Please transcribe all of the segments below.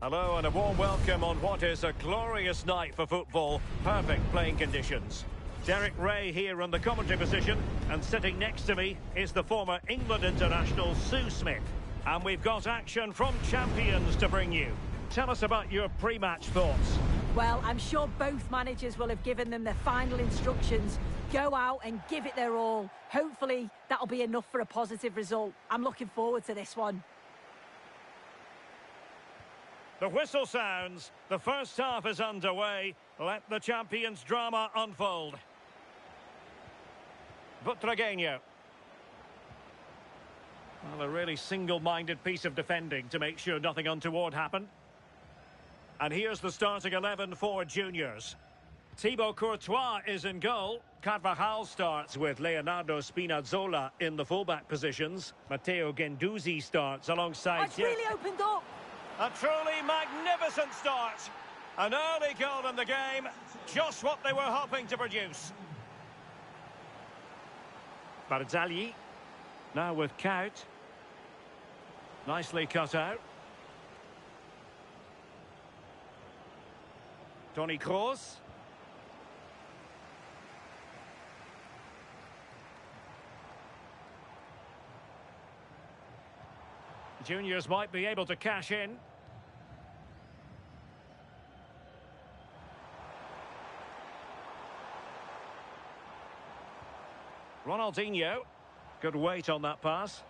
Hello and a warm welcome on what is a glorious night for football. Perfect playing conditions. Derek Ray here on the commentary position, and sitting next to me is the former England international Sue Smith. And we've got action from champions to bring you. Tell us about your pre-match thoughts. Well, I'm sure both managers will have given them their final instructions. Go out and give it their all. Hopefully, that'll be enough for a positive result. I'm looking forward to this one. The whistle sounds. The first half is underway. Let the champions' drama unfold. Butragueño. Well, a really single-minded piece of defending to make sure nothing untoward happened. And here's the starting 11 for juniors. Thibaut Courtois is in goal. Carvajal starts with Leonardo Spinazzola in the fullback positions. Matteo Guendouzi starts alongside... It's really opened up! A truly magnificent start. An early goal in the game. Just what they were hoping to produce. Barzagli. Now with Kuyt. Nicely cut out. Toni Kroos. Juniors might be able to cash in. Ronaldinho. Good weight on that pass.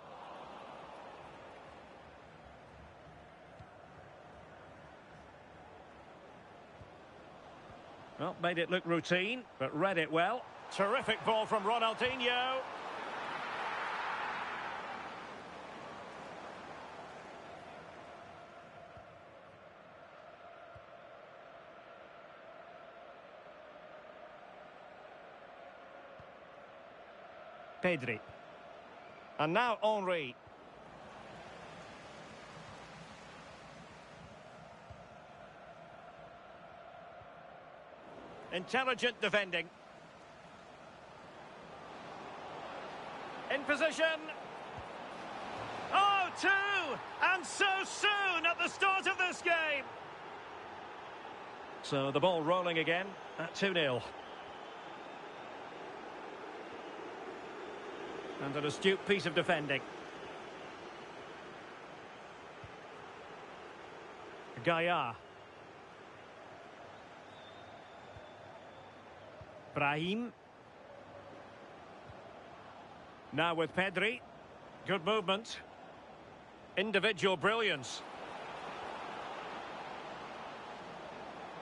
Well, made it look routine, but read it well. Terrific ball from Ronaldinho. Pedri. And now Henry. Intelligent defending. In position. Oh, two! And so soon at the start of this game. So the ball rolling again at 2-0. And an astute piece of defending. Gaia. Brahim. Now with Pedri. Good movement. Individual brilliance.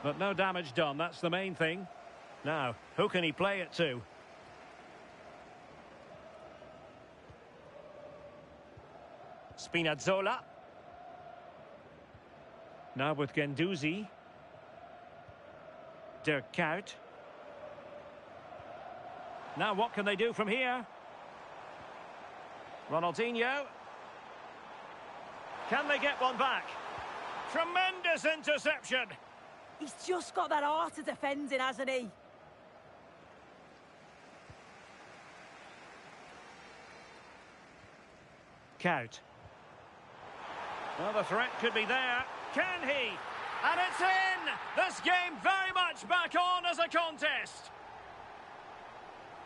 But no damage done, that's the main thing. Now, who can he play it to? Spinazzola. Now with Guendouzi. Dirk Kuyt. Now what can they do from here? Ronaldinho. Can they get one back? Tremendous interception. He's just got that art of defending, hasn't he? Kuyt. Well, the threat could be there. Can he? And it's in! This game very much back on as a contest.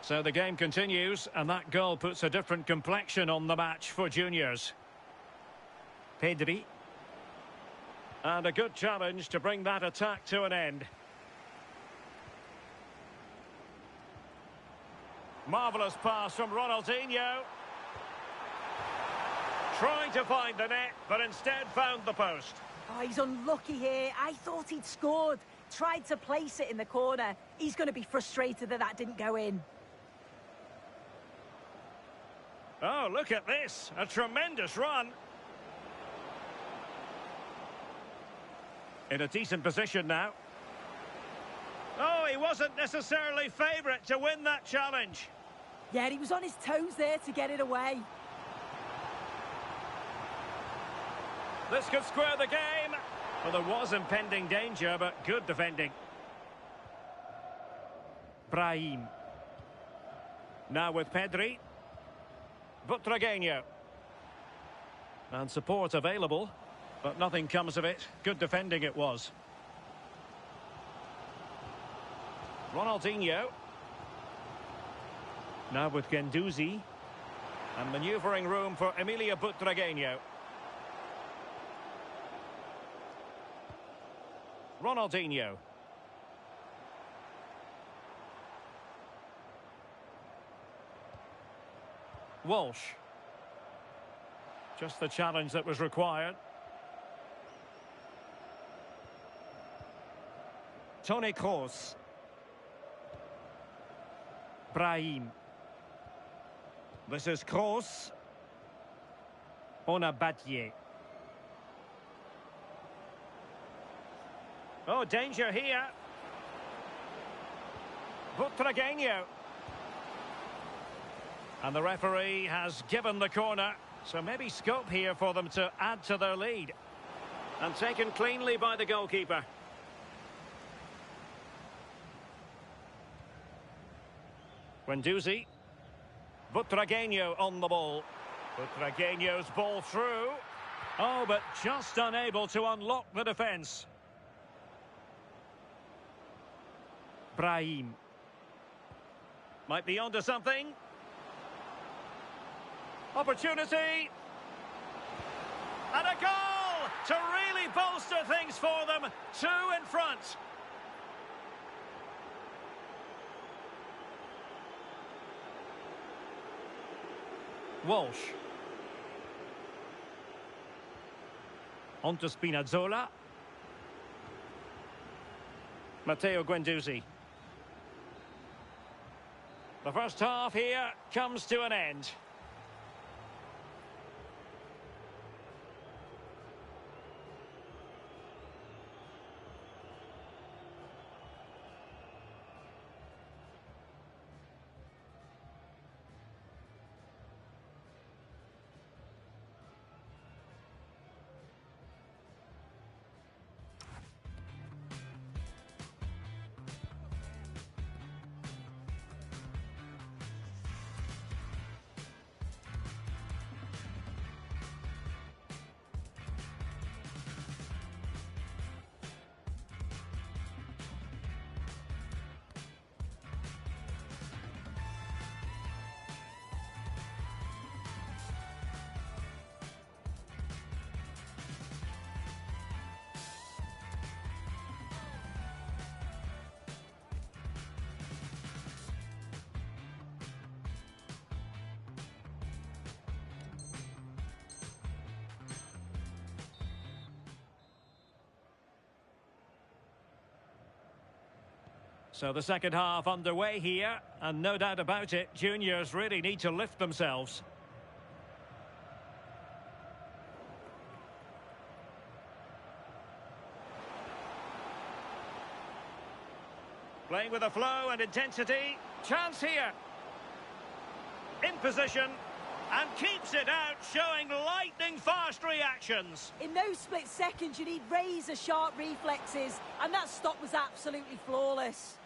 So the game continues, and that goal puts a different complexion on the match for juniors. Pedri. And a good challenge to bring that attack to an end. Marvellous pass from Ronaldinho. Trying to find the net, but instead found the post. Oh, he's unlucky here. I thought he'd scored. Tried to place it in the corner. He's going to be frustrated that that didn't go in. Oh, look at this. A tremendous run. In a decent position now. Oh, he wasn't necessarily favourite to win that challenge. Yeah, he was on his toes there to get it away. This could square the game. Well, there was impending danger, but good defending. Brahim. Now with Pedri. Butragueño. And support available. But nothing comes of it. Good defending it was. Ronaldinho. Now with Guendouzi. And manoeuvring room for Emilia Butragueño. Ronaldinho. Walsh. Just the challenge that was required. Toni Kroos. Brahim. This is Kroos. Onabatier. Oh, danger here. Butragueño. And the referee has given the corner. So maybe scope here for them to add to their lead. And taken cleanly by the goalkeeper. Guendouzi. Butragueño on the ball. Butragueño's ball through. Oh, but just unable to unlock the defence. Brahim. Might be onto something. Opportunity. And a goal to really bolster things for them. 2 in front. Walsh. On to Spinazzola. Matteo Guendouzi. The first half here comes to an end. So the second half underway here, and no doubt about it, juniors really need to lift themselves. Playing with a flow and intensity. Chance here. In position. And keeps it out, showing lightning-fast reactions. In those split seconds, you need razor-sharp reflexes, and that stop was absolutely flawless.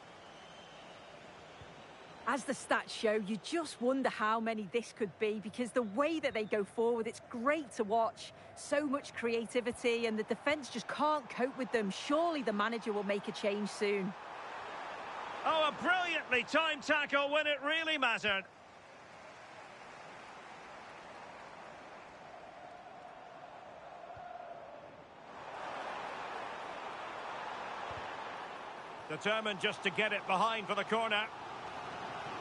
As the stats show, you just wonder how many this could be, because the way that they go forward, it's great to watch. So much creativity, and the defence just can't cope with them. Surely the manager will make a change soon. Oh, a brilliantly timed tackle when it really mattered. Determined just to get it behind for the corner.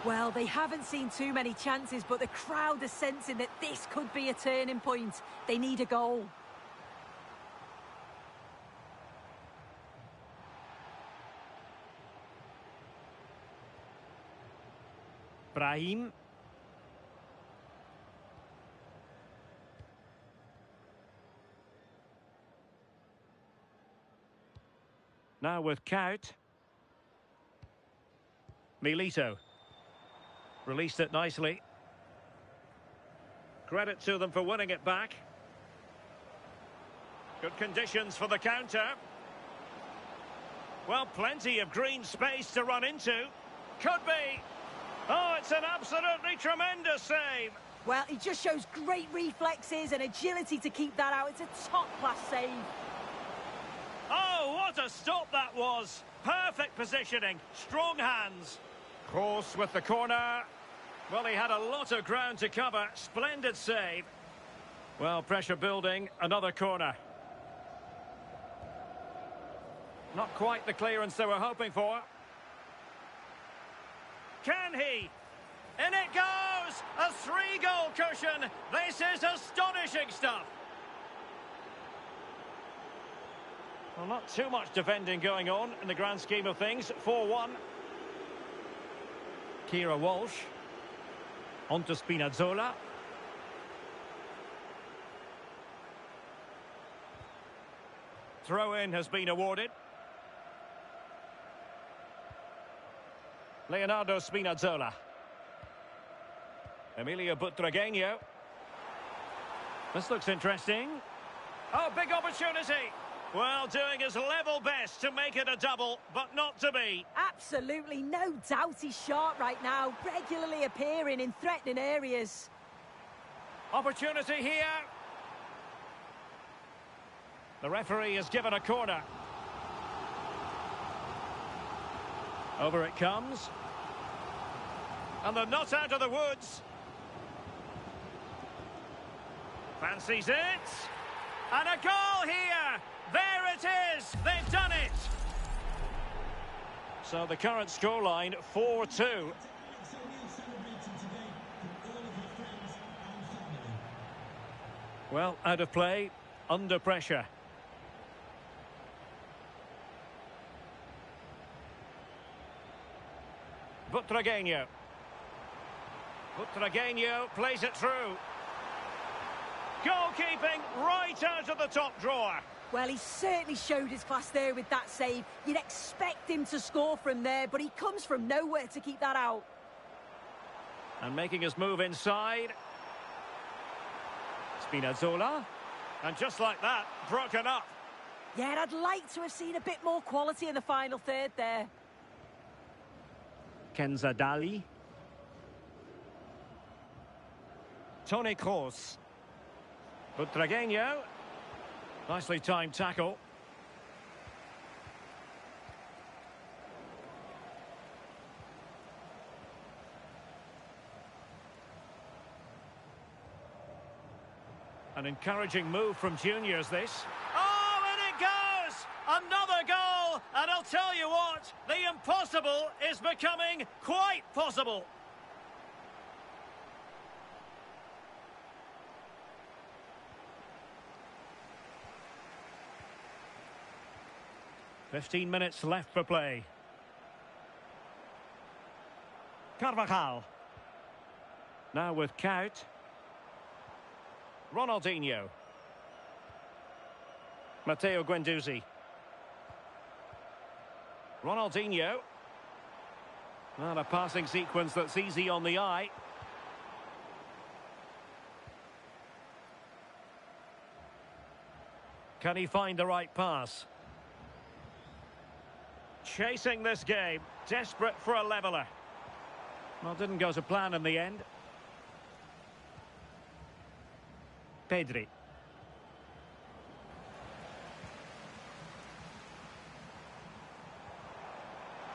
Well, they haven't seen too many chances, but the crowd are sensing that this could be a turning point. They need a goal. Brahim. Now with Kuyt. Milito. Released it nicely. Credit to them for winning it back. Good conditions for the counter. Well, plenty of green space to run into. Could be. Oh, it's an absolutely tremendous save. Well, he just shows great reflexes and agility to keep that out. It's a top-class save. Oh, what a stop that was. Perfect positioning, strong hands. Kroos with the corner. Well, he had a lot of ground to cover. Splendid save. Well, pressure building, another corner. Not quite the clearance they were hoping for. Can he? In it goes! A 3-goal cushion. This is astonishing stuff. Well, not too much defending going on in the grand scheme of things. 4-1. Kira Walsh. On to Spinazzola. Throw-in has been awarded. Leonardo Spinazzola. Emilio Butragueño. This looks interesting. Oh, big opportunity. Well, doing his level best to make it a double, but not to be. Absolutely no doubt he's sharp right now, regularly appearing in threatening areas. Opportunity here. The referee has given a corner. Over it comes. And they're not out of the woods. Fancies it. And a goal here. There it is. They've done it. So the current scoreline, 4-2. Well, out of play, under pressure. Butragueño. Butragueño plays it through. Goalkeeping right out of the top drawer. Well, he certainly showed his class there with that save. You'd expect him to score from there, but he comes from nowhere to keep that out. And making his move inside. Spinazzola. And just like that, broken up. Yeah, I'd like to have seen a bit more quality in the final third there. Kenza Dali. Toni Kroos. Butragueño. Nicely timed tackle. An encouraging move from juniors, this. Oh, and it goes! Another goal! And I'll tell you what, the impossible is becoming quite possible. "15 minutes left for play. Carvajal. Now with Kuyt. Ronaldinho. Matteo Guendouzi. Ronaldinho. Not a passing sequence that's easy on the eye. Can he find the right pass? Chasing this game, desperate for a leveller. Well, didn't go to plan in the end. Pedri.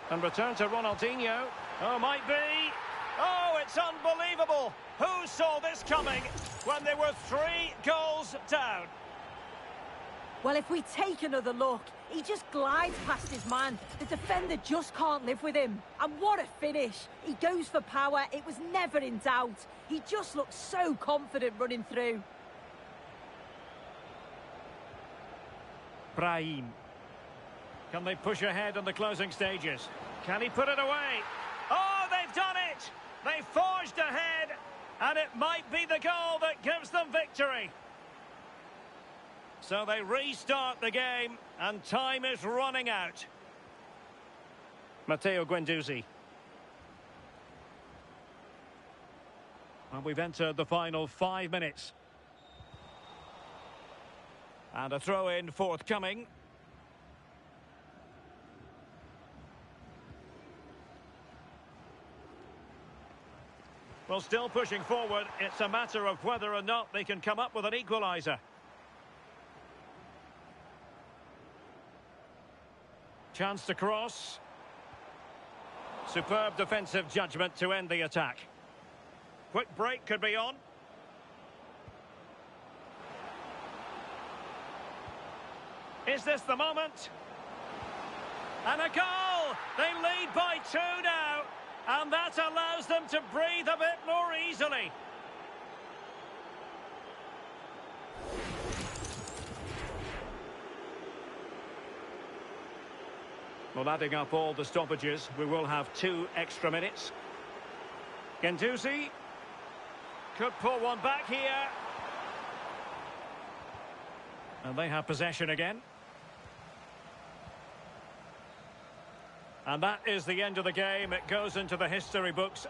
And return to Ronaldinho. Oh, might be. Oh, it's unbelievable. Who saw this coming when they were 3 goals down? Well, if we take another look, he just glides past his man. The defender just can't live with him. And what a finish. He goes for power. It was never in doubt. He just looks so confident running through. Brahim. Can they push ahead in the closing stages? Can he put it away? Oh, they've done it! They forged ahead, and it might be the goal that gives them victory. So they restart the game, and time is running out. Matteo Guendouzi. And we've entered the final 5 minutes. And a throw-in forthcoming. Well, still pushing forward. It's a matter of whether or not they can come up with an equaliser. Chance to cross. Superb defensive judgment to end the attack. Quick break could be on. Is this the moment? And a goal! They lead by 2 now. And that allows them to breathe a bit more easily. Well, adding up all the stoppages, we will have 2 extra minutes. Guendouzi could pull one back here. And they have possession again. And that is the end of the game. It goes into the history books.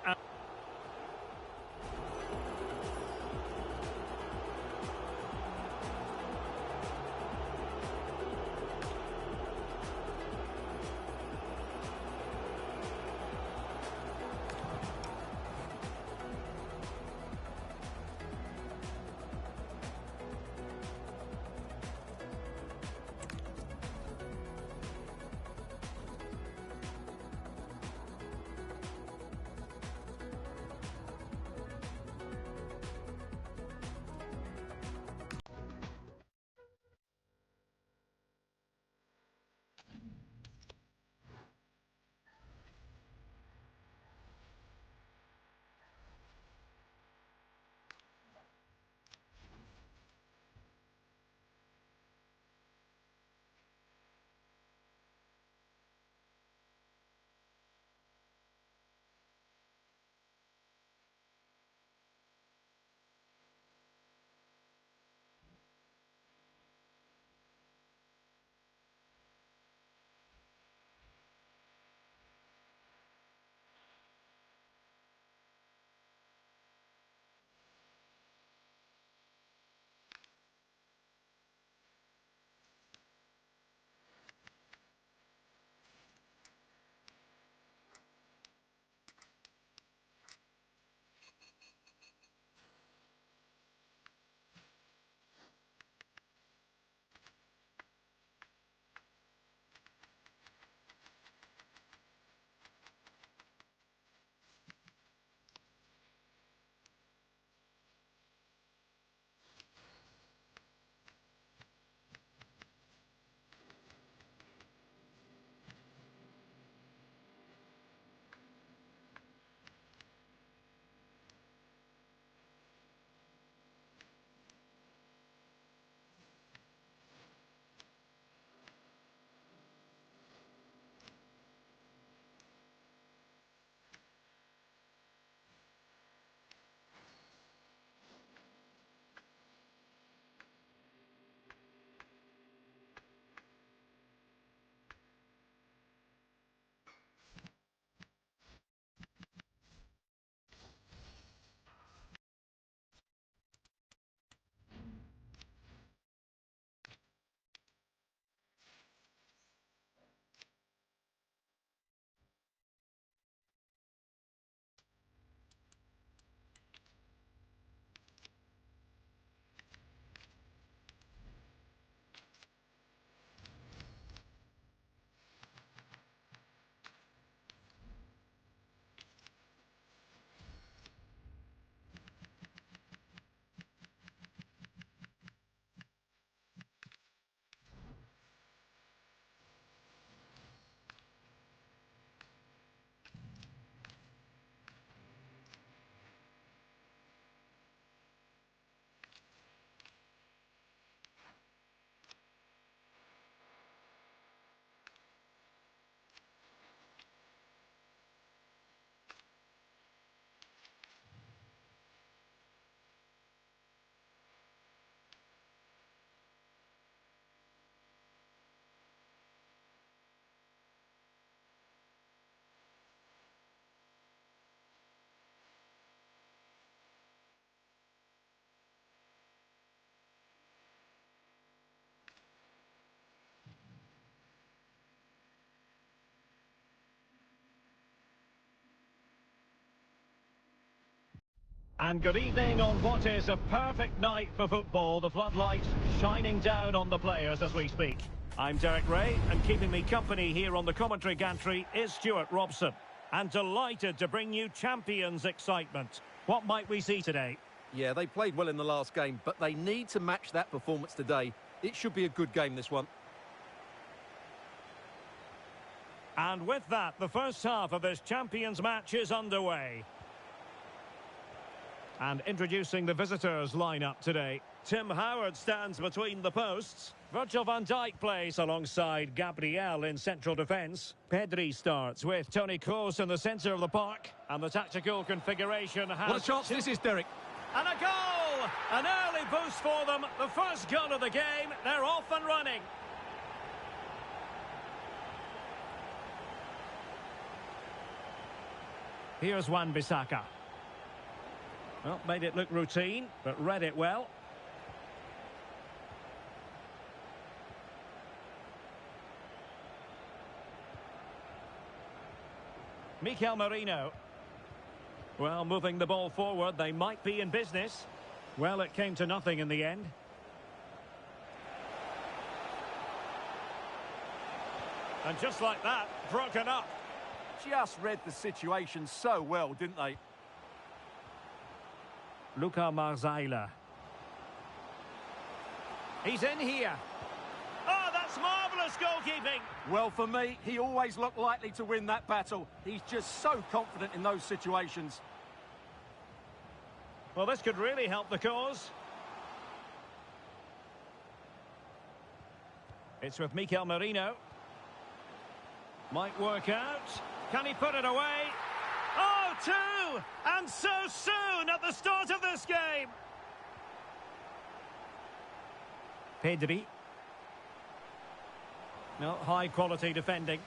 And good evening on what is a perfect night for football. The floodlights shining down on the players as we speak. I'm Derek Ray, and keeping me company here on the commentary gantry is Stuart Robson. And delighted to bring you champions excitement. What might we see today? Yeah, they played well in the last game, but they need to match that performance today. It should be a good game, this one. And with that, the first half of this champions match is underway. And introducing the visitors lineup today. Tim Howard stands between the posts. Virgil van Dijk plays alongside Gabriel in central defence. Pedri starts with Toni Kroos in the centre of the park. And the tactical configuration has... What a chance this is, Derek. And a goal! An early boost for them. The first goal of the game. They're off and running. Here's Wan-Bissaka. Well, made it look routine, but read it well. Mikel Merino. Well, moving the ball forward, they might be in business. Well, it came to nothing in the end. And just like that, broken up. Just read the situation so well, didn't they? Luka Marzailer. He's in here. Oh, that's marvellous goalkeeping. Well, for me, he always looked likely to win that battle. He's just so confident in those situations. Well, this could really help the cause. It's with Mikel Merino. Might work out. Can he put it away? Oh, two! And so soon at the start of this game! Pedri. No, high quality defending.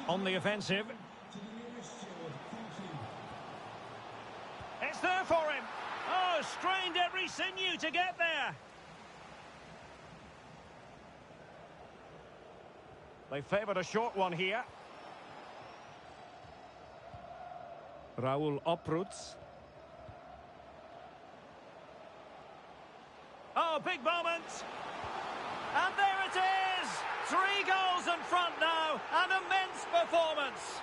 On the offensive. It's there for him. Oh, strained every sinew to get there. They favoured a short one here. Raul Opruts. Oh, big moment. And there it is. 3 goals in front now. An immense performance.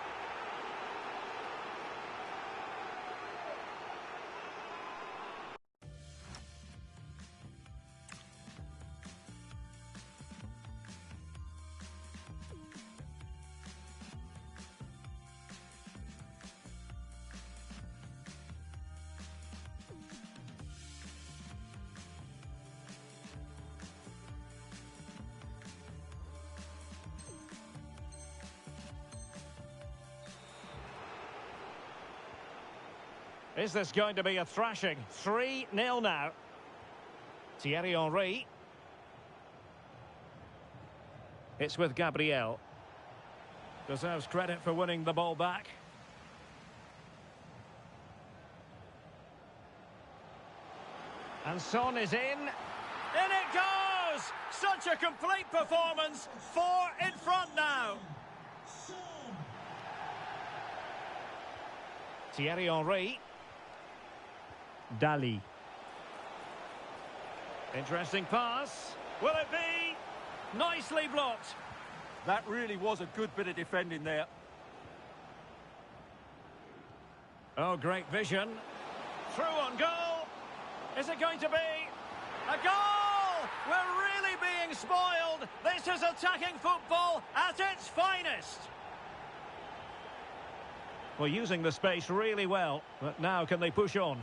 Is this going to be a thrashing? 3-0 now. Thierry Henry. It's with Gabriel. Deserves credit for winning the ball back. And Son is in. In it goes! Such a complete performance. 4 in front now. Thierry Henry. Dali. Interesting pass. Will it be? Nicely blocked. That really was a good bit of defending there. Oh, great vision. Through on goal. Is it going to be? A goal! We're really being spoiled. This is attacking football at its finest. Well, using the space really well, but now can they push on?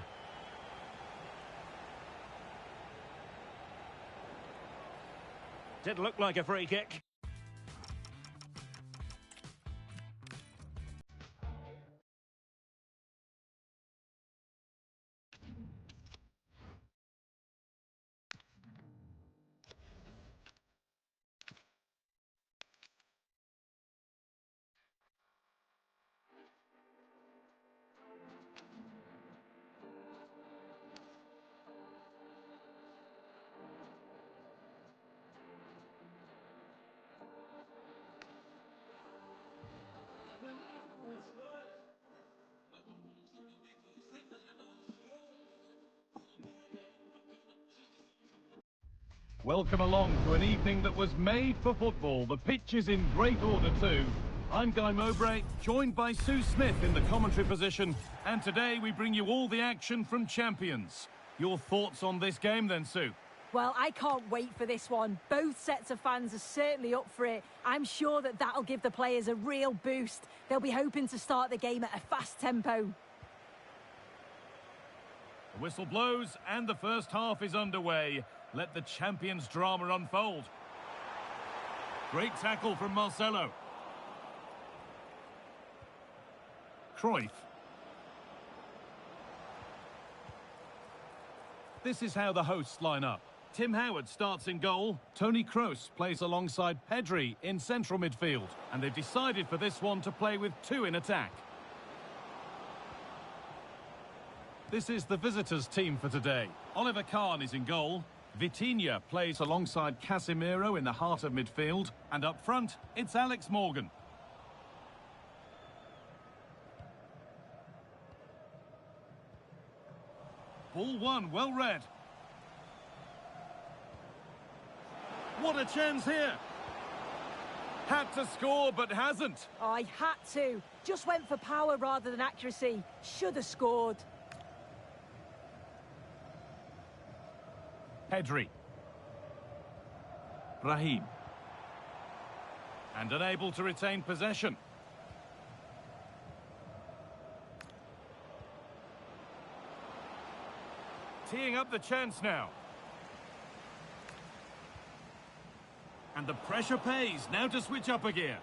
Did look like a free kick. Welcome along to an evening that was made for football. The pitch is in great order too. I'm Guy Mowbray, joined by Sue Smith in the commentary position, and today we bring you all the action from Champions. Your thoughts on this game then, Sue? Well, I can't wait for this one. Both sets of fans are certainly up for it. I'm sure that that'll give the players a real boost. They'll be hoping to start the game at a fast tempo. The whistle blows and the first half is underway. Let the Champions drama unfold. Great tackle from Marcelo. Cruyff. This is how the hosts line up. Tim Howard starts in goal. Toni Kroos plays alongside Pedri in central midfield. And they've decided for this one to play with two in attack. This is the visitors' team for today. Oliver Kahn is in goal. Vitinha plays alongside Casemiro in the heart of midfield. And up front, it's Alex Morgan. Ball one, well read. What a chance here. Had to score, but hasn't. I had to. Just went for power rather than accuracy. Should have scored. Pedri. Brahim. And unable to retain possession. Teeing up the chance now. And the pressure pays. Now to switch up a gear.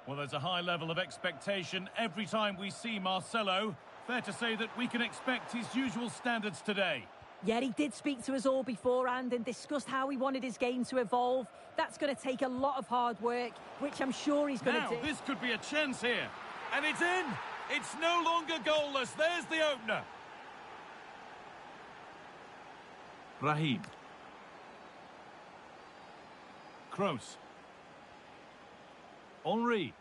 Well, there's a high level of expectation every time we see Marcelo. Fair to say that we can expect his usual standards today. Yeah, he did speak to us all beforehand and discussed how he wanted his game to evolve. That's going to take a lot of hard work, which I'm sure he's going to do. Now, this could be a chance here. And it's in! It's no longer goalless. There's the opener. Brahim. Kroos. Henry.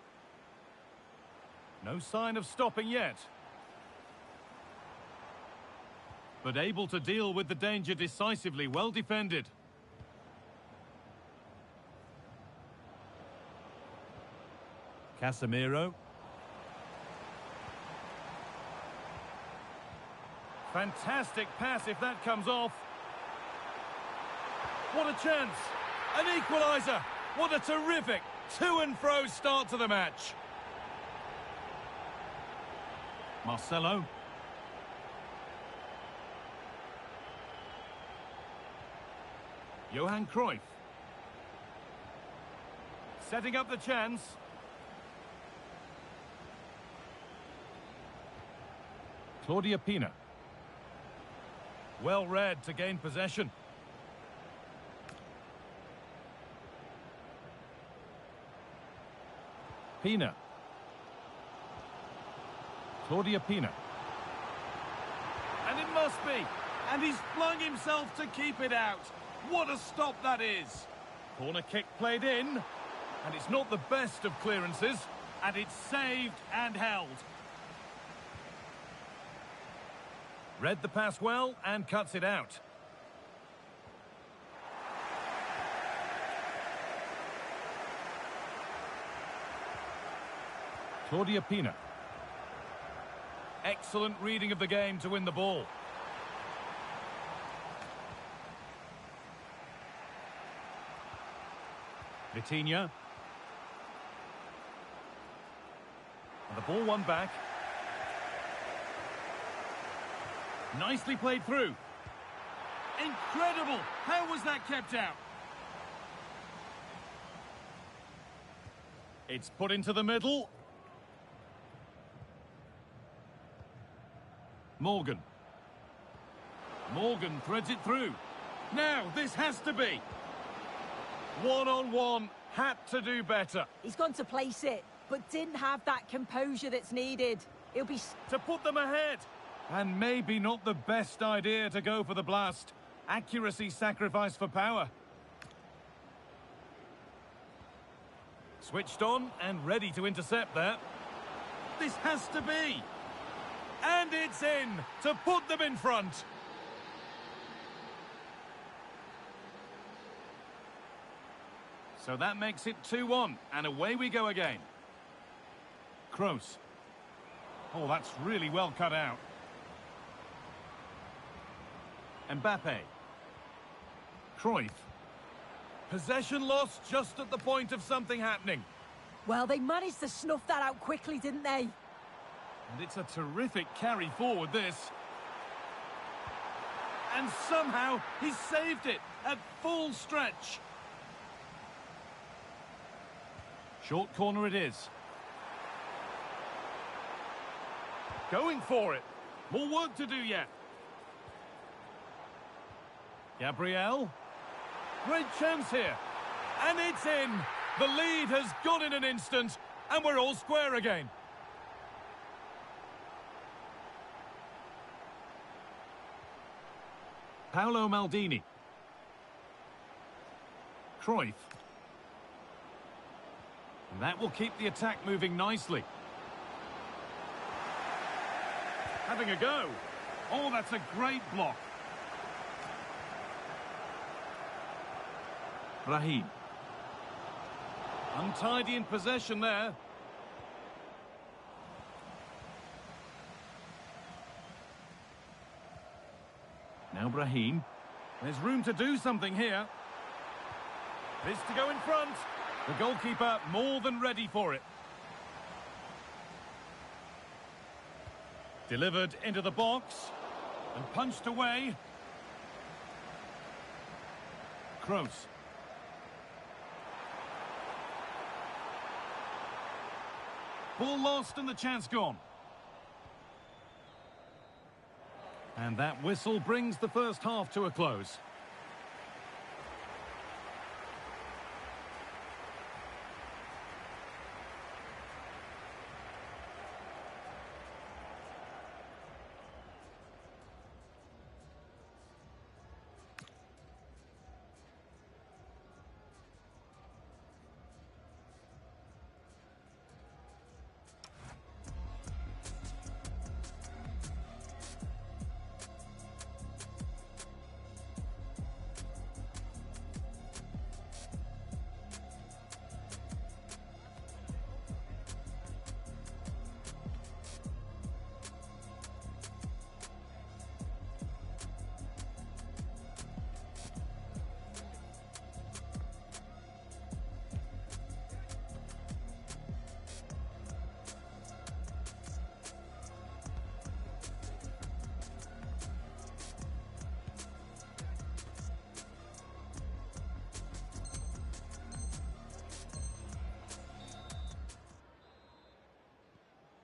No sign of stopping yet. But able to deal with the danger decisively. Well defended. Casemiro. Fantastic pass if that comes off. What a chance! An equaliser! What a terrific to and fro start to the match. Marcelo. Johan Cruyff. Setting up the chance. Claudia Pina. Well read to gain possession. Pina. Claudia Pina. And it must be. And he's flung himself to keep it out. What a stop that is. Corner kick played in. And it's not the best of clearances. And it's saved and held. Read the pass well and cuts it out. Claudia Pina. Excellent reading of the game to win the ball. Vitinha. And the ball won back. Nicely played through. Incredible! How was that kept out? It's put into the middle. Morgan. Morgan threads it through. Now, this has to be. One-on-one, had to do better. He's gone to place it, but didn't have that composure that's needed. It'll be... To put them ahead. And maybe not the best idea to go for the blast. Accuracy sacrificed for power. Switched on and ready to intercept there. This has to be. And it's in to put them in front. So that makes it 2-1, and away we go again. Kroos. Oh, that's really well cut out. Mbappe. Cruyff. Possession lost just at the point of something happening. Well, they managed to snuff that out quickly, didn't they? And it's a terrific carry forward, this. And somehow he saved it at full stretch. Short corner it is. Going for it. More work to do yet. Gabriel. Great chance here. And it's in. The lead has gone in an instant, and we're all square again. Paolo Maldini. Cruyff. And that will keep the attack moving nicely. Having a go. Oh, that's a great block. Brahim. Untidy in possession there. Now Brahim. There's room to do something here. This to go in front. The goalkeeper more than ready for it. Delivered into the box. And punched away. Kroos. Ball lost and the chance gone. And that whistle brings the first half to a close.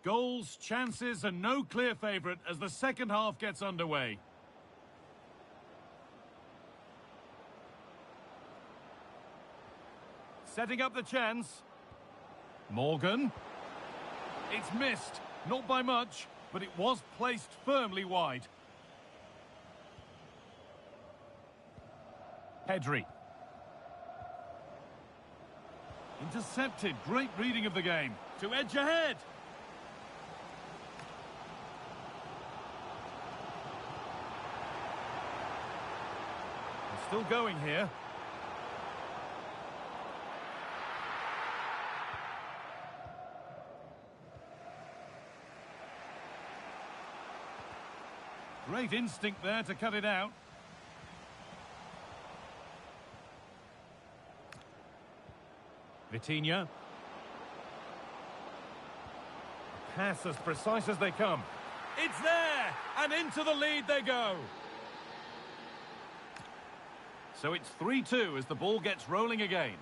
Goals, chances, and no clear favourite as the second half gets underway. Setting up the chance. Morgan. It's missed. Not by much, but it was placed firmly wide. Pedri. Intercepted. Great reading of the game. To edge ahead. Still going here. Great instinct there to cut it out. Vitinha. Pass as precise as they come. It's there! And into the lead they go. So it's 3-2 as the ball gets rolling again.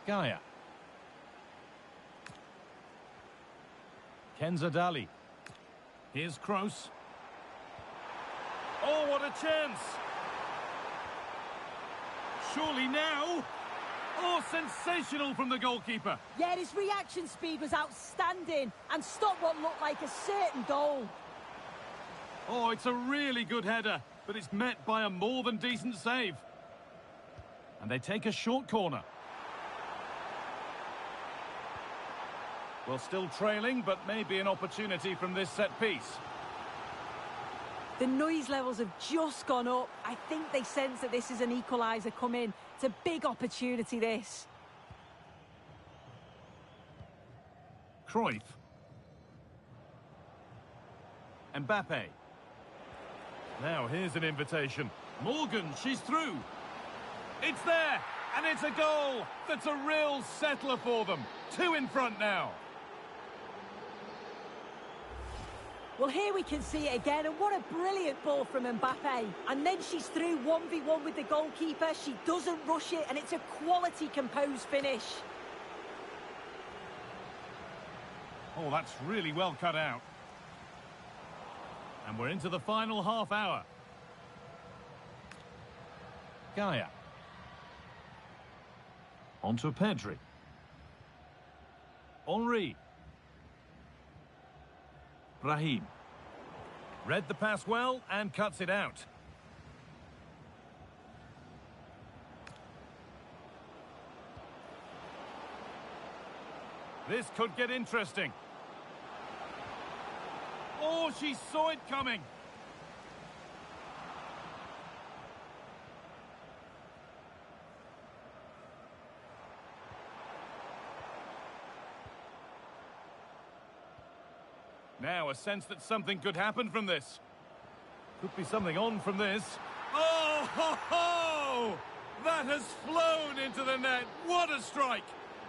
Gaia. Kenza Dali. Here's Kroos. Oh, what a chance! Surely now? Oh, sensational from the goalkeeper. Yeah, his reaction speed was outstanding and stopped what looked like a certain goal. Oh, it's a really good header, but it's met by a more than decent save. And they take a short corner. Well, still trailing, but maybe an opportunity from this set piece. The noise levels have just gone up. I think they sense that this is an equaliser coming. It's a big opportunity, this. Cruyff. Mbappe. Now, here's an invitation. Morgan, she's through. It's there, and it's a goal. That's a real settler for them. 2 in front now. Well, here we can see it again, and what a brilliant ball from Mbappe. And then she's through 1v1 with the goalkeeper. She doesn't rush it, and it's a quality, composed finish. Oh, that's really well cut out. And we're into the final half hour. Gaia. On to Pedri. Henry. Brahim. Read the pass well and cuts it out. This could get interesting. Oh, she saw it coming. Now a sense that something could happen from this. Could be something on from this. Oh, ho, ho! That has flown into the net. What a strike!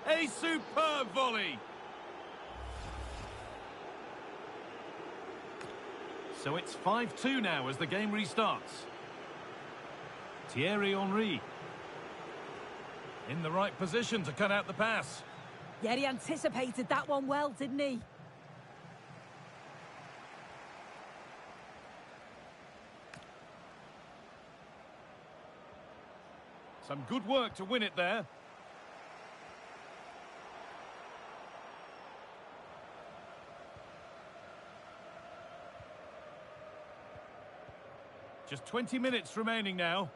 A superb volley. So it's 5-2 now as the game restarts. Thierry Henry. In the right position to cut out the pass. Yeah, he anticipated that one well, didn't he? Some good work to win it there. Just 20 minutes remaining now.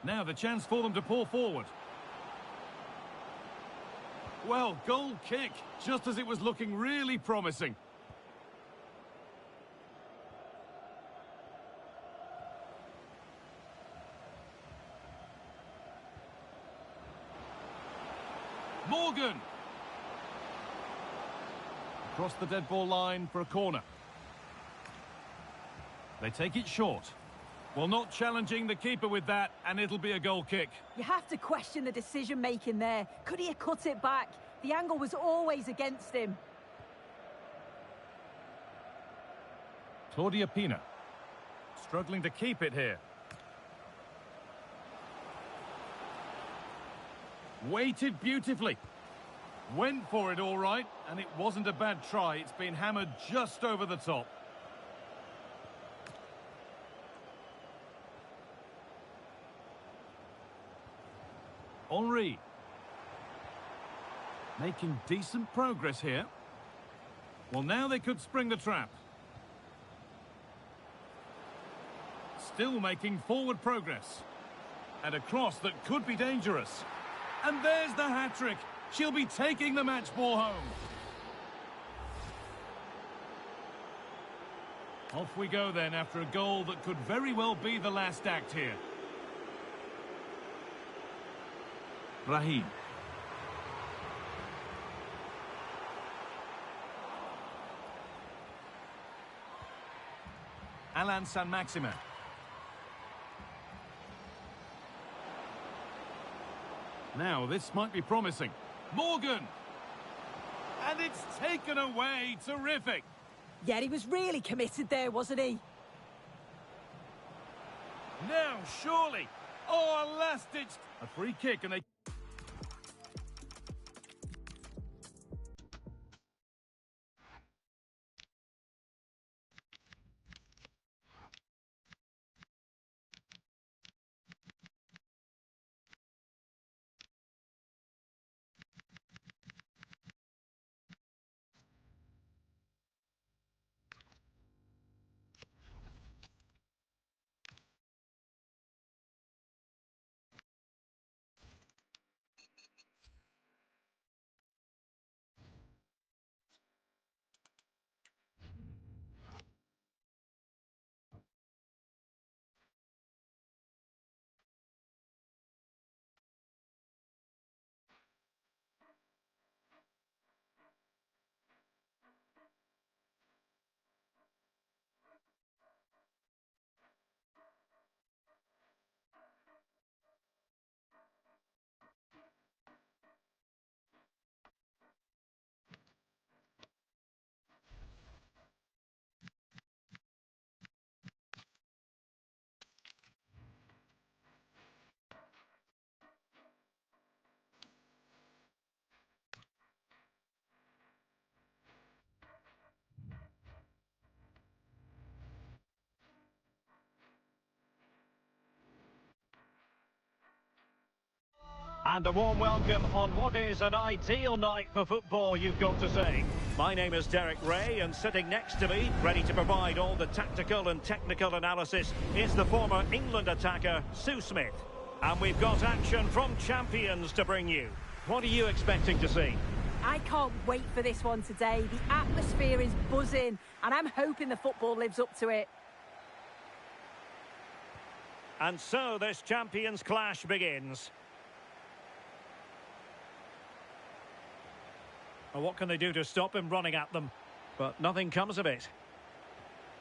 Now the chance for them to pour forward. Well, goal kick, just as it was looking really promising. Morgan. Across the dead ball line for a corner. They take it short. Well, not challenging the keeper with that, and it'll be a goal kick. You have to question the decision-making there. Could he have cut it back? The angle was always against him. Claudia Pina. Struggling to keep it here. Waited beautifully. Went for it all right, and it wasn't a bad try. It's been hammered just over the top. Henry. Making decent progress here. Well, now they could spring the trap. Still making forward progress. And a cross that could be dangerous. And there's the hat-trick. She'll be taking the match ball home. Off we go then after a goal that could very well be the last act here. Brahim. Alan Saint-Maximin. Now, this might be promising. Morgan! And it's taken away. Terrific. Yeah, he was really committed there, wasn't he? Now, surely. Oh, a last-ditch. A free kick and they... And a warm welcome on what is an ideal night for football, you've got to say. My name is Derek Ray, and sitting next to me, ready to provide all the tactical and technical analysis, is the former England attacker, Sue Smith. And we've got action from Champions to bring you. What are you expecting to see? I can't wait for this one today. The atmosphere is buzzing, and I'm hoping the football lives up to it. And so this Champions clash begins. Well, what can they do to stop him running at them? But nothing comes of it.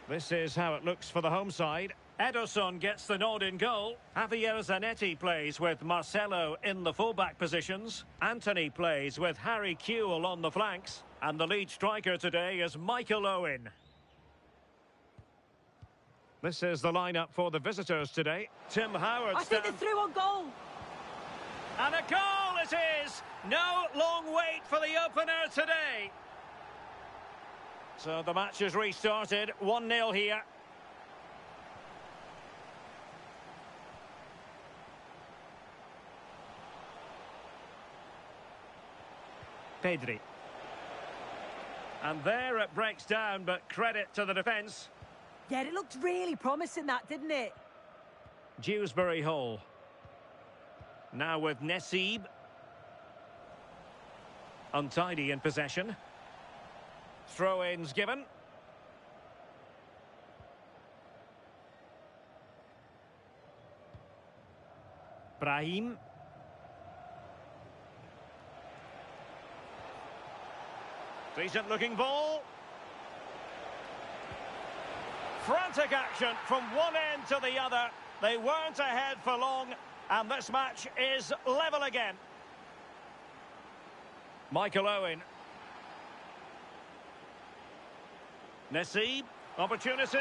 This is how it looks for the home side. Ederson gets the nod in goal. Javier Zanetti plays with Marcelo in the fullback positions. Anthony plays with Harry Kewell on the flanks. And the lead striker today is Michael Owen. This is the lineup for the visitors today. Tim Howard I think they're through on goal. And a goal it is! No long wait for the opener today. So the match is restarted. 1-0 here. Pedri. And there it breaks down, but credit to the defence. Yeah, it looked really promising, that, didn't it? Dewsbury Hall. Now with Nassib. Untidy in possession. Throw-ins given. Brahim. Decent looking ball. Frantic action from one end to the other. They weren't ahead for long, and this match is level again. Michael Owen. Nassib, opportunity.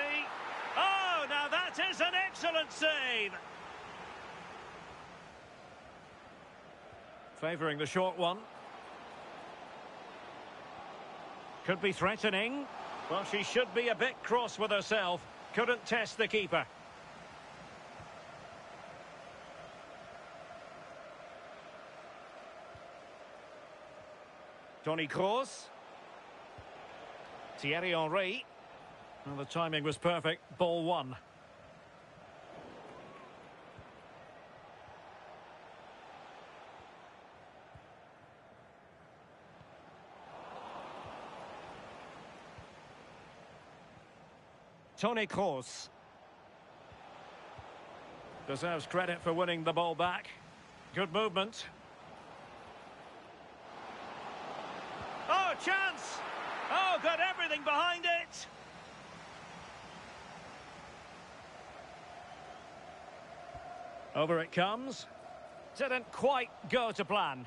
Oh, now that is an excellent save. Favouring the short one. Could be threatening. Well, she should be a bit cross with herself. Couldn't test the keeper. Toni Kroos. Thierry Henry. Well, the timing was perfect. Ball one. Toni Kroos. Deserves credit for winning the ball back. Good movement. Oh, chance! Oh, got everything behind it! Over it comes. Didn't quite go to plan.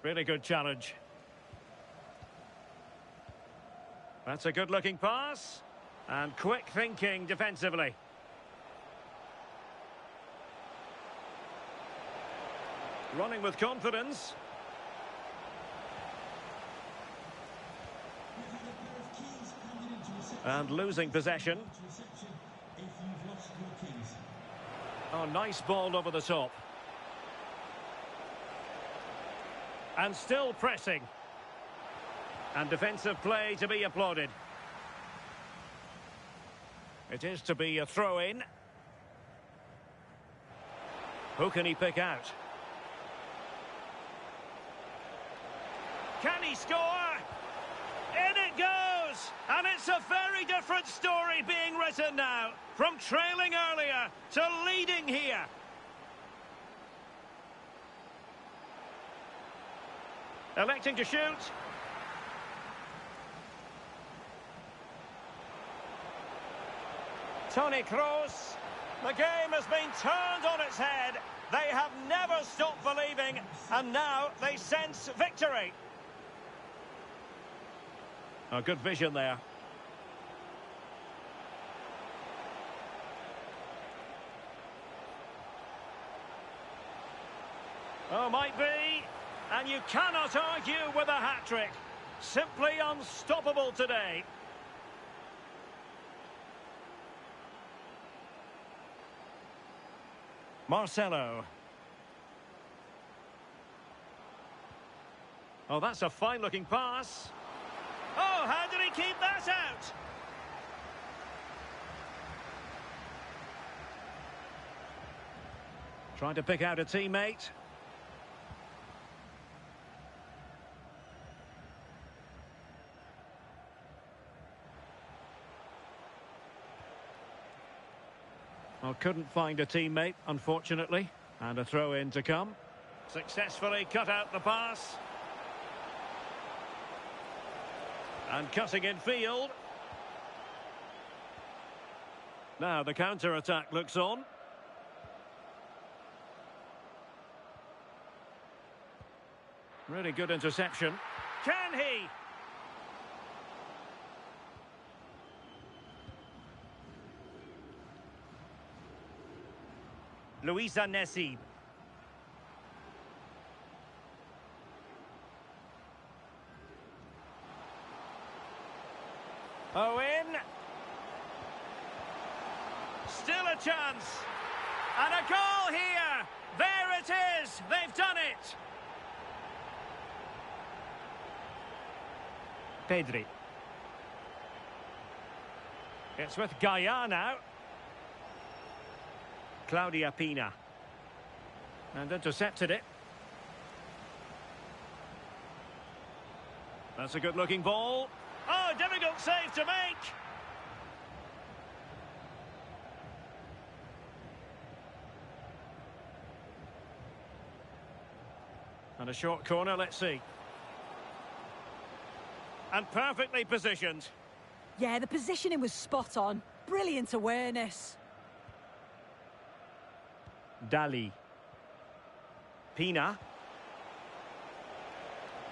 Really good challenge. That's a good-looking pass. And quick thinking defensively. Running with confidence. And losing possession. Oh, nice ball over the top. And still pressing. And defensive play to be applauded. It is to be a throw-in. Who can he pick out? Can he score? In it goes! And it's a very different story being written now. From trailing earlier to leading here. Electing to shoot. Toni Kroos. The game has been turned on its head. They have never stopped believing, and now they sense victory. Oh, good vision there. Oh, might be. And you cannot argue with a hat-trick. Simply unstoppable today. Marcelo. Oh, that's a fine-looking pass. Oh, how did he keep that out? Trying to pick out a teammate. Well, couldn't find a teammate, unfortunately. And a throw-in to come. Successfully cut out the pass. And cutting in field. Now the counter-attack looks on. Really good interception. Can he? Louisa Nessie. Owen. Still a chance. And a goal here. There it is. They've done it. Pedri. It's with Gaia now. Claudia Pina. And intercepted it. That's a good-looking ball. Oh, difficult save to make. And a short corner, let's see. And perfectly positioned. Yeah, the positioning was spot on. Brilliant awareness. Dali. Pina.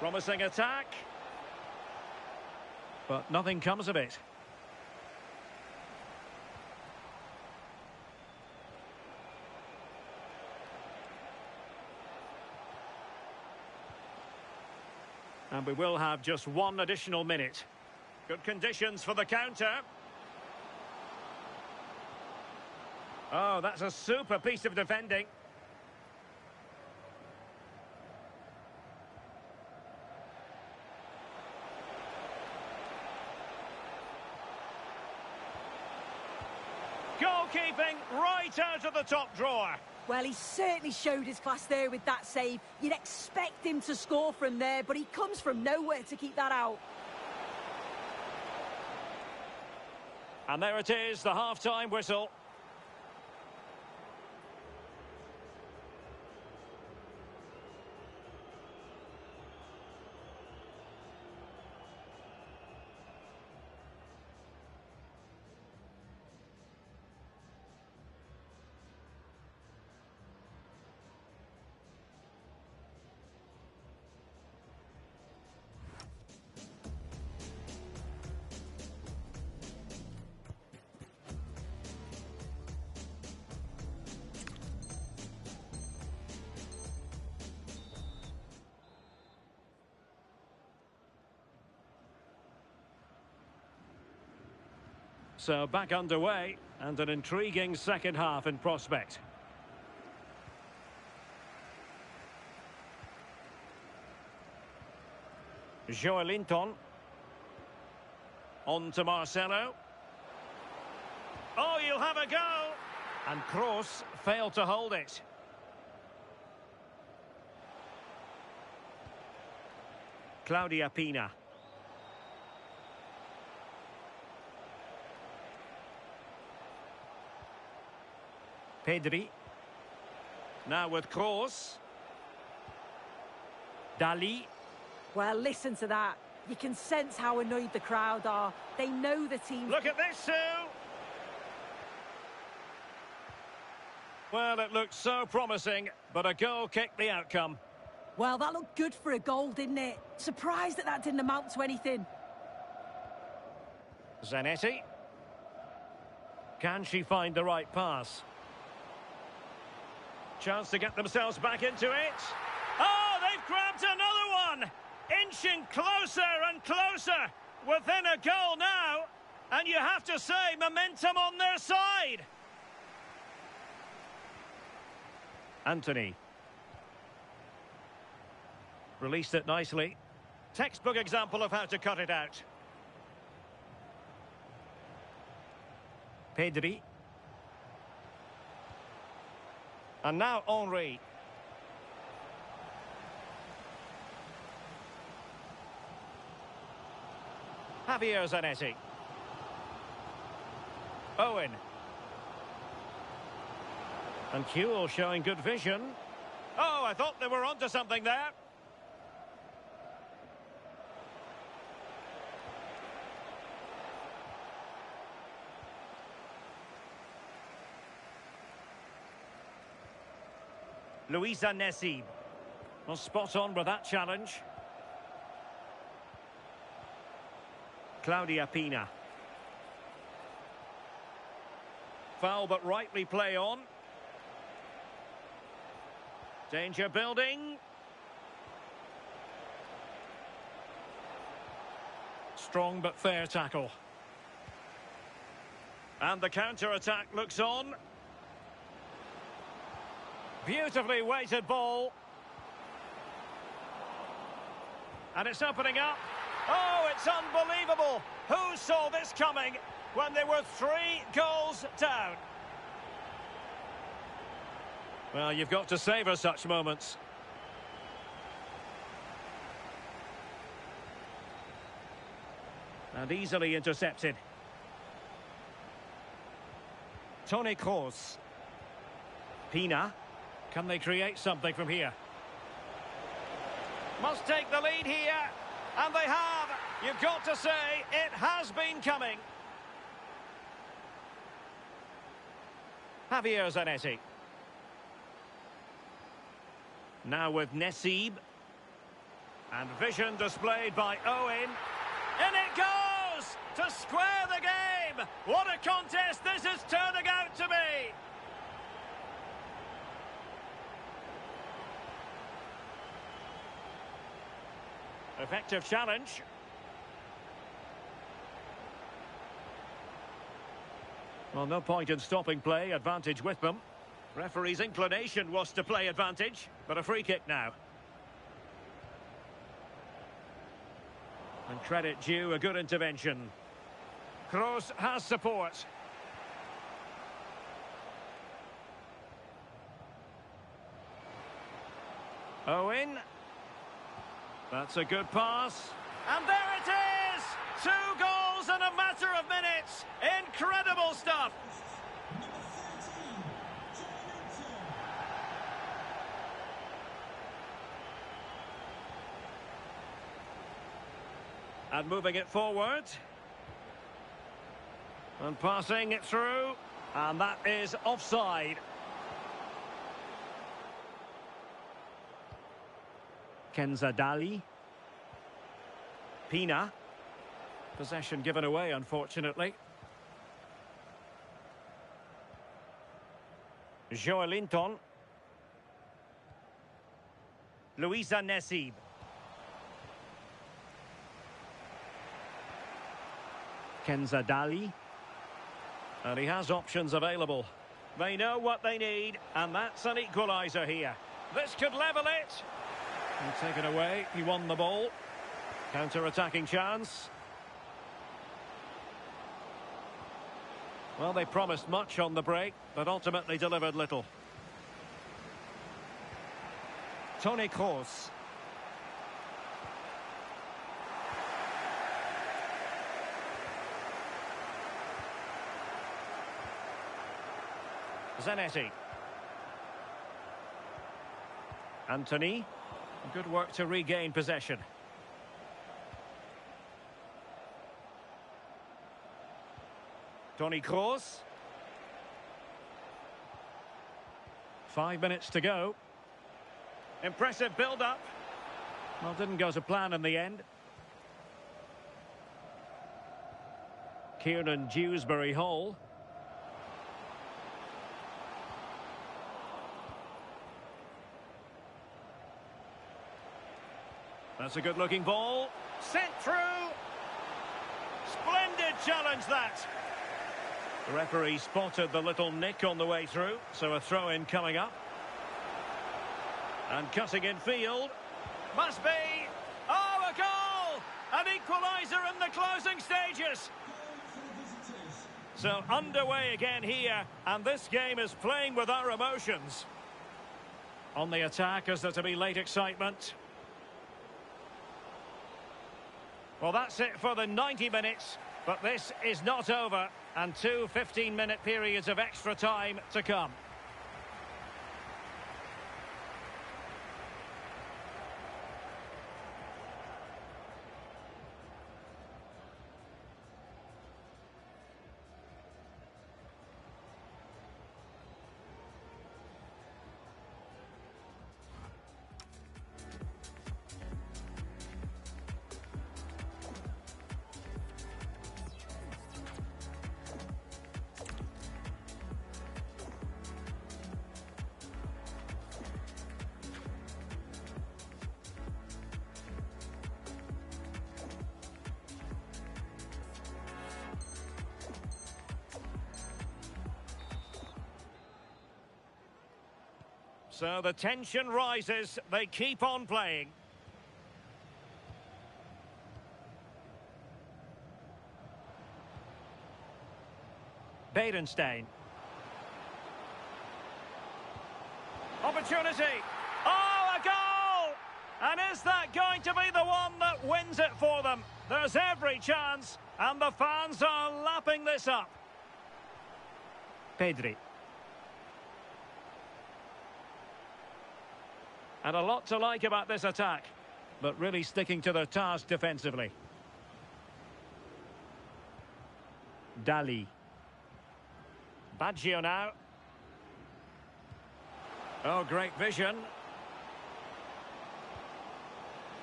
Promising attack. But nothing comes of it. And we will have just one additional minute. Good conditions for the counter. Oh, that's a super piece of defending. Goalkeeping right out of the top drawer. Well, he certainly showed his class there with that save. You'd expect him to score from there, but he comes from nowhere to keep that out. And there it is, the half-time whistle. So back underway, and an intriguing second half in prospect. Joelinton. On to Marcelo. Oh, you'll have a go! And Kroos failed to hold it. Claudia Pina. Pedri. Now with Kroos. Dali. Well, listen to that. You can sense how annoyed the crowd are. They know the team. Look at this, Sue! Well, it looked so promising, but a goal kicked the outcome. Well, that looked good for a goal, didn't it? Surprised that that didn't amount to anything. Zanetti. Can she find the right pass? Chance to get themselves back into it. Oh, they've grabbed another one! Inching closer and closer. Within a goal now. And you have to say, momentum on their side. Anthony. Released it nicely. Textbook example of how to cut it out. Pedri. And now Henry. Javier Zanetti. Owen. And Kewell showing good vision. Oh, I thought they were onto something there. Luisa Nassib was spot on with that challenge. Claudia Pina. Foul but rightly play on. Danger building. Strong but fair tackle. And the counter-attack looks on. Beautifully weighted ball. And it's opening up. Oh, it's unbelievable. Who saw this coming when they were 3 goals down? Well, you've got to savour such moments. And easily intercepted. Toni Kroos. Pina. Can they create something from here? Must take the lead here. And they have. You've got to say, it has been coming. Javier Zanetti. Now with Nassib. And vision displayed by Owen. In it goes! To square the game! What a contest this is turning out to be! Effective challenge. Well, no point in stopping play. Advantage with them. Referee's inclination was to play advantage, but a free kick now. And credit due, a good intervention. Kroos has support. Owen. That's a good pass. And there it is! 2 goals in a matter of minutes. Incredible stuff. And moving it forward. And passing it through. And that is offside. Kenza Dali. Pina. Possession given away, unfortunately. Joelinton. Luisa Nassib. Kenza Dali. And he has options available. They know what they need, and that's an equaliser here. This could level it. And taken away, he won the ball. Counter-attacking chance. Well, they promised much on the break, but ultimately delivered little. Toni Kroos. Zanetti. Anthony. Good work to regain possession. Toni Kroos. 5 minutes to go. Impressive build-up. Well, didn't go to plan in the end. Kiernan Dewsbury-Hall. That's a good-looking ball. Sent through. Splendid challenge, that. The referee spotted the little nick on the way through, so a throw-in coming up. And cutting in field. Must be. Oh, a goal! equaliser in the closing stages. So underway again here, and this game is playing with our emotions. On the attack, is there to be late excitement? Well, that's it for the 90 minutes, but this is not over, and two 15-minute periods of extra time to come. So the tension rises, they keep on playing. Beerenstein. Opportunity. Oh, a goal! And is that going to be the one that wins it for them? There's every chance, and the fans are lapping this up. Pedri. And a lot to like about this attack, but really sticking to their task defensively. Dali. Baggio now. Oh, great vision.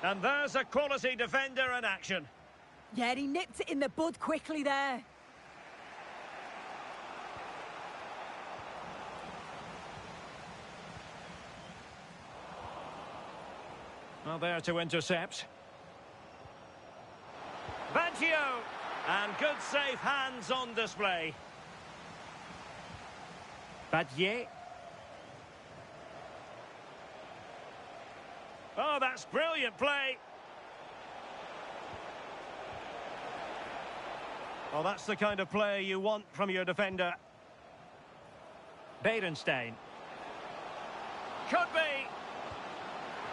And there's a quality defender in action. Yeah, he nipped it in the bud quickly there. Well, there to intercept. Baggio! And good safe hands on display. Badie. Oh, that's brilliant play. Well, that's the kind of play you want from your defender. Beerenstein. Could be.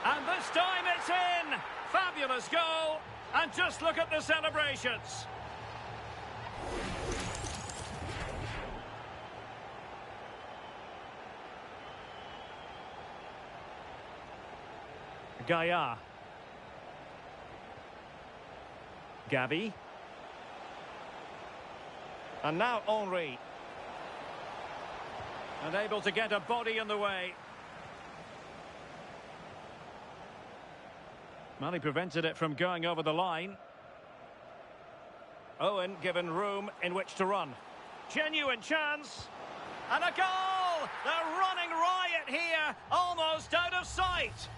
And this time it's in! Fabulous goal! And just look at the celebrations. Gaia. Gabi. And now Henry. And able to get a body in the way. Well, he prevented it from going over the line. Owen given room in which to run. Genuine chance. And a goal! They're running riot here, almost out of sight.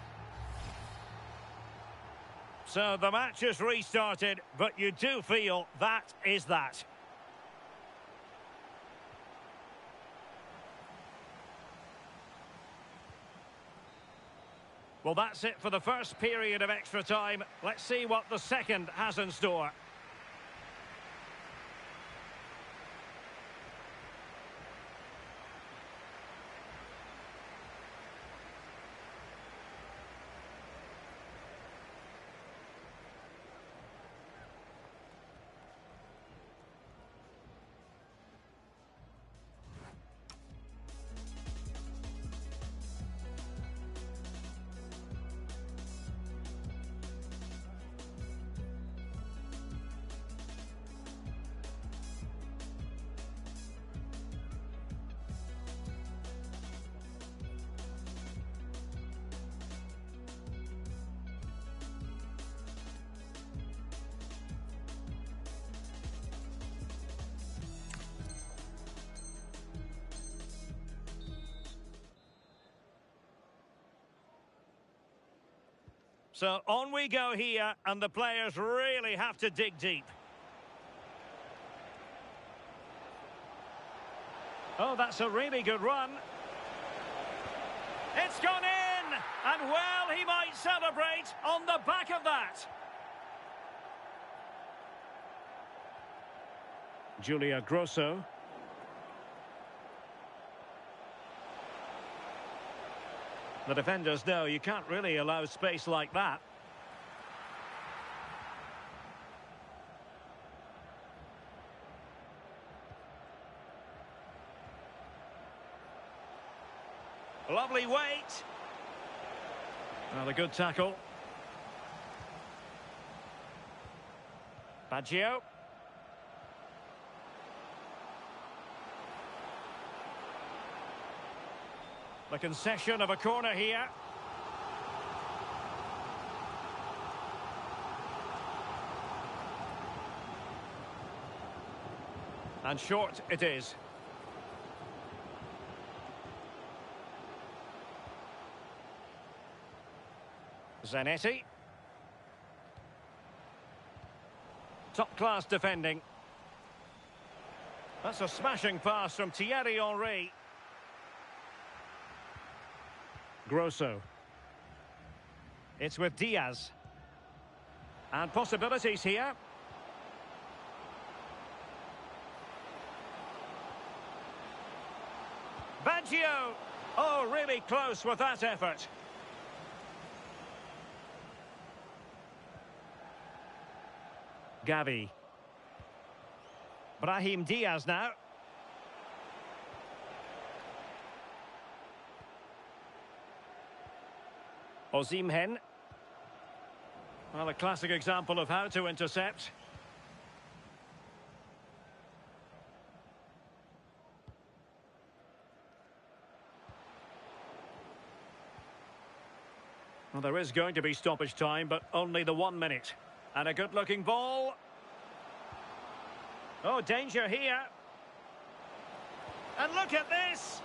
So the match has restarted, but you do feel that is that. Well, that's it for the first period of extra time. Let's see what the second has in store. So on we go here, and the players really have to dig deep. Oh, that's a really good run. It's gone in! And well, he might celebrate on the back of that. Julia Grosso. The defenders know you can't really allow space like that. Lovely weight. Another good tackle. Baggio. The concession of a corner here. And short it is. Zanetti. Top-class defending. That's a smashing pass from Thierry Henry. Grosso. It's with Diaz. And possibilities here. Baggio. Oh, really close with that effort. Gavi. Brahim Diaz now. Osimhen. Well, a classic example of how to intercept. Well, there is going to be stoppage time, but only the 1 minute. And a good-looking ball. Oh, danger here. And look at this.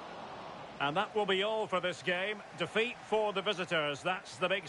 And that will be all for this game. Defeat for the visitors. That's the big...